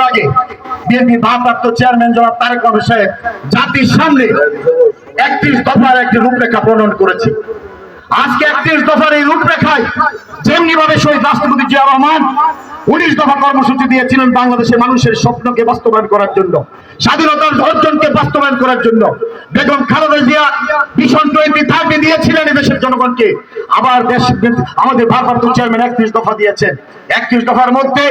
আগে বিএনপি ভারপ্রাপ্ত চেয়ারম্যান জনাব তারেক রহমান সাহেব জাতির সামনে 31 দফার একটি রূপরেখা প্রণয়ন করেছে। আজকে 31 দফার এই রূপরেখায় যেমনি ভাবে শহীদ রাষ্ট্রপতি জিয়া রহমান 19 দফা কর্মসূচি দিয়েছিলেন বাংলাদেশের মানুষের স্বপ্নকে বাস্তবায়ন করার জন্য, স্বাধীনতার অর্জনকে বাস্তবায়ন করার জন্য। বেগম খালেদা জিয়া ভিশন 2030 দিয়েছিলেন দেশের জনগণকে। আবার আমাদের ভারপ্রাপ্ত চেয়ারম্যান 31 দফা দিয়েছেন। 31 দফার মধ্যে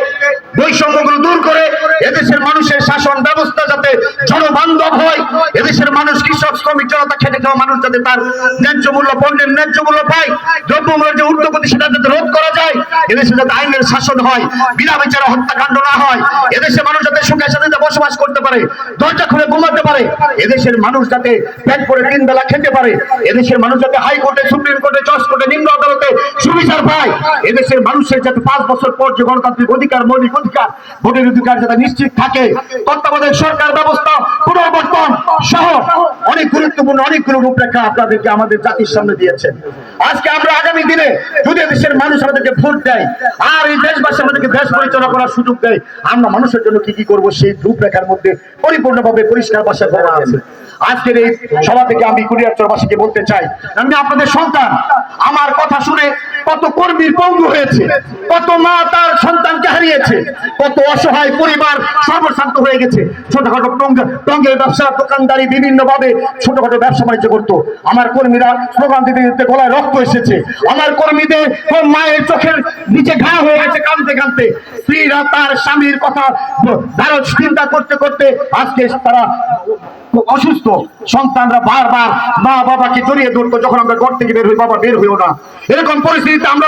বৈষম্যগুলো দূর করে এদেশের মানুষের শাসন ব্যবস্থা যাতে জনবান্ধব হয়, এদেশের মানুষ, কৃষক, শ্রমিক, জনতা, খেটে খাওয়া মানুষ যাতে তার ন্যায্য মূল্য, পণ্যের ন্যায্য মূল্য পায়, দ্রব্যমূল্যের যে ঊর্ধ্বগতি সেটা যাতে রোধ করা যায়, এদেশে যাতে আইনের শাসন হয়, বিনা বিচারে হত্যাকাণ্ড না হয়, এদেশের মানুষ যাতে সুখে শান্তিতে বসবাস করতে পারে, দরজা খুলে ঘুমাতে পারে, এদেশের মানুষ যাতে পেট ভরে 3 বেলা খেতে পারে, এদেশের মানুষ যাতে হাইকোর্টে, সুপ্রিম কোর্টে, জজ কোর্টে, নিম্ন আদালতে সুবিচার পায়, এদেশের মানুষের যাতে 5 বছর পর যে গণতান্ত্রিক অধিকার, মৌলিক অধিকার, ভোটের অধিকার যাতে নিশ্চিত থাকে, তত্ত্বাবধায়ক সরকার ব্যবস্থা পুনর্বর্তন সহ অনেক গুরুত্বপূর্ণ অনেকগুলো রূপরেখা আপনাদেরকে আমাদের জাতির সামনে দিয়েছেন। আজকে আমরা আগামী দিনে যদি দেশের মানুষ আমাদেরকে ভোট দেয় আর এই দেশবাসী আমাদেরকে দেশ পরিচালনা করার সুযোগ দেয়, আমরা মানুষের জন্য কি কি করব সেই রূপরেখার মধ্যে পরিপূর্ণভাবে পরিষ্কার ভাষায় বলা আছে। আজকের এই সভা থেকে আমি কুলিয়ারচরবাসীকে বলতে চাই, আমি আপনাদের সন্তান। আমার কথা শুনে কত কর্মীর পঙ্গু হয়েছে, কত মা তার সন্তানকে হারিয়েছে, কত অসহায় পরিবার সর্বশান্ত হয়ে গেছে। ছোটখাটো টঙ্গের ব্যবসা, দোকানদারি, বিভিন্ন ভাবে ছোটখাটো ব্যবসা বাণিজ্য করতো। আমার কর্মীরা স্লোগান দিতে দিতে গলায় রক্ত এসেছে। আমার কর্মীদের মায়ের চোখের নিচে ঘা হয়ে গেছে কাঁদতে কাঁদতে। স্ত্রীরা তার স্বামীর কথা চিন্তা করতে করতে আজকে তারা অসুস্থ। সন্তানরা বারবার মা বাবাকে জড়িয়ে ধরতো, যখন আমরা ঘর থেকে বের হই, বাবা বের হইও না। এরকম পরিস্থিতিতে আমরা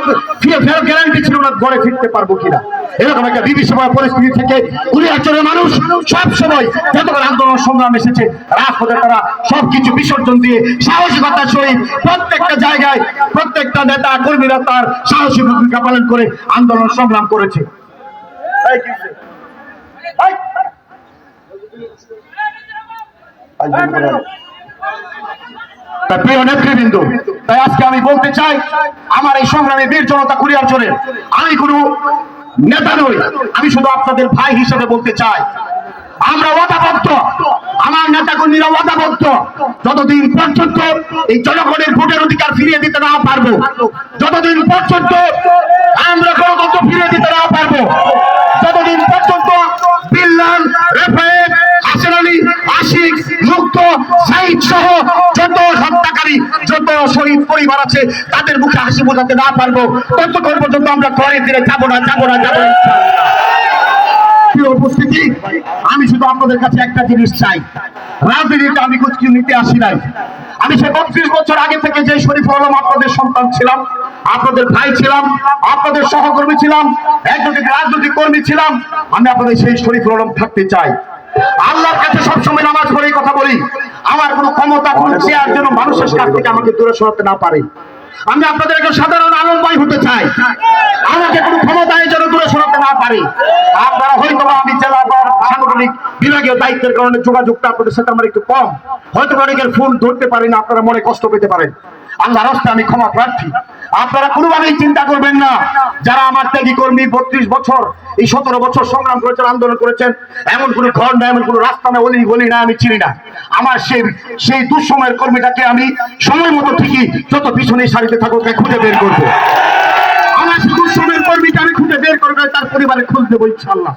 গ্যারান্টি ছিল না ঘরে ফিরতে পারবো কিনা। এরকম একটা বিভীষিকাময় পরিস্থিতি থেকে কুলিয়ারচরের মানুষ সব সময় যতবার আন্দোলন সংগ্রাম এসেছে, রাজপথে তারা সবকিছু বিসর্জন দিয়ে সাহসিকতার সহিত প্রত্যেকটা জায়গায় প্রত্যেকটা নেতা কর্মীরা তার সাহসী ভূমিকা পালন করে আন্দোলন সংগ্রাম করেছে। প্রিয় নেতৃবৃন্দ, তাই আজকে আমি বলতে চাই, আমার এই সংগ্রামে বীর জনতা কুলিয়ারচরের আমি কোনো নেতা নই, আমি শুধু আপনাদের ভাই হিসেবে বলতে চাই, আমরা ওয়াদাবদ্ধ, আমার নেতা কর্মীরা ওয়াদাবদ্ধ। যতদিন পর্যন্ত এই জনগণের ভোটের অধিকার ফিরিয়ে দিতে না পারবো, যতদিন পর্যন্ত আমরা গণতন্ত্র ফিরিয়ে দিতে না পারবো, যতদিন পর্যন্ত বিল্লাল, রেফায়েত, হাসান আলী, আশিক, মুক্ত, সাইদ সহ যত হত্যাকারী, যত শহীদ পরিবার আছে তাদের মুখে হাসি বোঝাতে না পারবো, ততক্ষণ পর্যন্ত আমরা ঘরে ফিরে যাবো না। উপস্থিতি, আমি শুধু আপনাদের কাছে একটা জিনিস চাই, রাজনীতিতে আমি কিছু নিতে আসি নাই। আমি সে 32 বছর আগে থেকে যে শরীফুল আলম আপনাদের সন্তান ছিলাম, আপনাদের ভাই ছিলাম, আপনাদের সহকর্মী ছিলাম, একজন রাজনৈতিক কর্মী ছিলাম, আমি আপনাদের সেই শরীফুল আলম থাকতে চাই। আল্লাহর কাছে সবসময় নামাজ পড়ে কথা বলি, আমার কোনো ক্ষমতা, কোনো চেয়ার যেন মানুষের কাছ থেকে আমাকে দূরে সরাতে না পারে। আমি আপনাদের একজন সাধারণ আলম ভাই হতে চাই, আমাকে কোনো ক্ষমতায় যেন দূরে সরাতে না পারে। আপনারা হয়তো আমি জেলা বা সাংগঠনিক বিভাগীয় দায়িত্বের কারণে যোগাযোগটা আপনাদের সাথে আমার একটু কম, হয়তো অনেকের ফোন ধরতে পারি না, আপনারা মনে কষ্ট পেতে পারেন। আল্লাহর রাস্তায় আমি ক্ষমা প্রার্থী। আপনারা কোনোভাবেই চিন্তা করবেন না, যারা আমার ত্যাগী কর্মী 32 বছর, এই 17 বছর সংগ্রাম করেছেন, আন্দোলন করেছেন, এমন কোনো ঘর না, এমন কোনো রাস্তা না, অলি গলি না আমি চিনি না। আমার সেই দুঃসময়ের কর্মীটাকে আমি সময় মতো ঠিকই যত পিছনে সারিতে থাকুক খুঁজে বের করবো। আমার সেই দুঃসময়ের কর্মীকে আমি খুঁজে বের করবো, তার পরিবারে খোঁজ দেবো ইনশাআল্লাহ।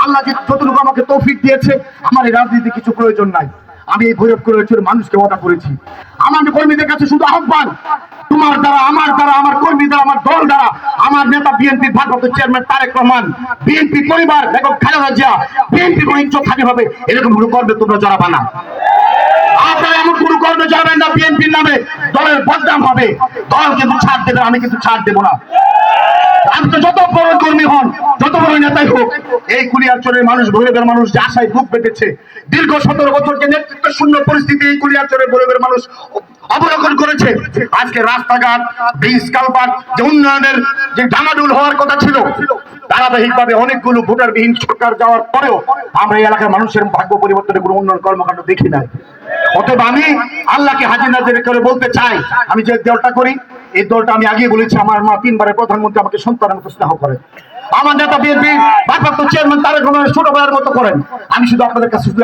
আল্লাহ যে যতটুকু আমাকে তৌফিক দিয়েছে, আমার এই রাজনীতি কিছু প্রয়োজন নাই। আমি এই ভৈরব কুলিয়ারচরের মানুষকে ওয়াদা করেছি, আমার কর্মীদের কাছে শুধু আহ্বান, তোমার দ্বারা, আমার দ্বারা, আমার কর্মী দ্বারা, আমার দল দ্বারা, আমার নেতা বিএনপির ভারপ্রাপ্ত চেয়ারম্যান তারেক রহমান, বিএনপি পরিবার, বেগম খালেদা জিয়া, বিএনপি ঐক্য থাকে হবে, এরকম কোনো কর্মে তোমরা জড়াবা না। আপনারা এমন কোনো কর্মে জড়াবেন না বিএনপির নামে, দলের বদনাম হবে। দল কিন্তু ছাড় দেবে, আমি কিন্তু ছাড় দেবো না। আমি তো যত বড় কর্মী হন, যত বড় নেতাই হোক, এই কুলিয়ারচরের মানুষ, ভৈরবের মানুষ যে আশায় বুক পেতেছে, দীর্ঘ 17 বছর যে নেতৃত্ব শূন্য পরিস্থিতি এই কুলিয়ারচরের ভৈরবের মানুষ অবলোকন করেছে। আজকে রাস্তাঘাট, ব্রিজ, কালভার্ট, যে উন্নয়নের যে ডামাডোল হওয়ার কথা ছিল, ধারাবাহিকভাবে অনেকগুলো ভোটারবিহীন সরকার যাওয়ার পরেও আমরা এই এলাকার মানুষের ভাগ্য পরিবর্তনের কোনো উন্নয়ন কর্মকাণ্ড দেখি নাই। অতএব আমি আল্লাহকে হাজির নাজির করে বলতে চাই, আমি যে দলটা করি, এই দলটা আমি আগে বলেছি, আমার মা 3 বারের প্রধানমন্ত্রী আমাকে সন্তানের মতো স্নেহ করে। আমার নেতা বিএনপির ভারপ্রাপ্ত চেয়ারম্যান তারেক রহমানের ছোট ভাইয়ের মতো করেন। আমি শুধু আপনাদের কাছে শুধু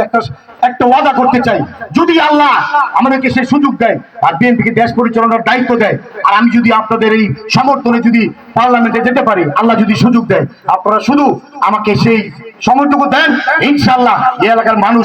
একটা ওয়াদা করতে চাই, যদি আল্লাহ আমাদেরকে সেই সুযোগ দেয় আর বিএনপিকে দেশ পরিচালনার দায়িত্ব দেয়, আর আমি যদি আপনাদের এই সমর্থনে যদি পার্লামেন্টে যেতে পারি, আল্লাহ যদি সুযোগ দেয়, আপনারা শুধু আমাকে সেই সময়টুকু দেন, ইনশাআল্লাহ এই এলাকার মানুষ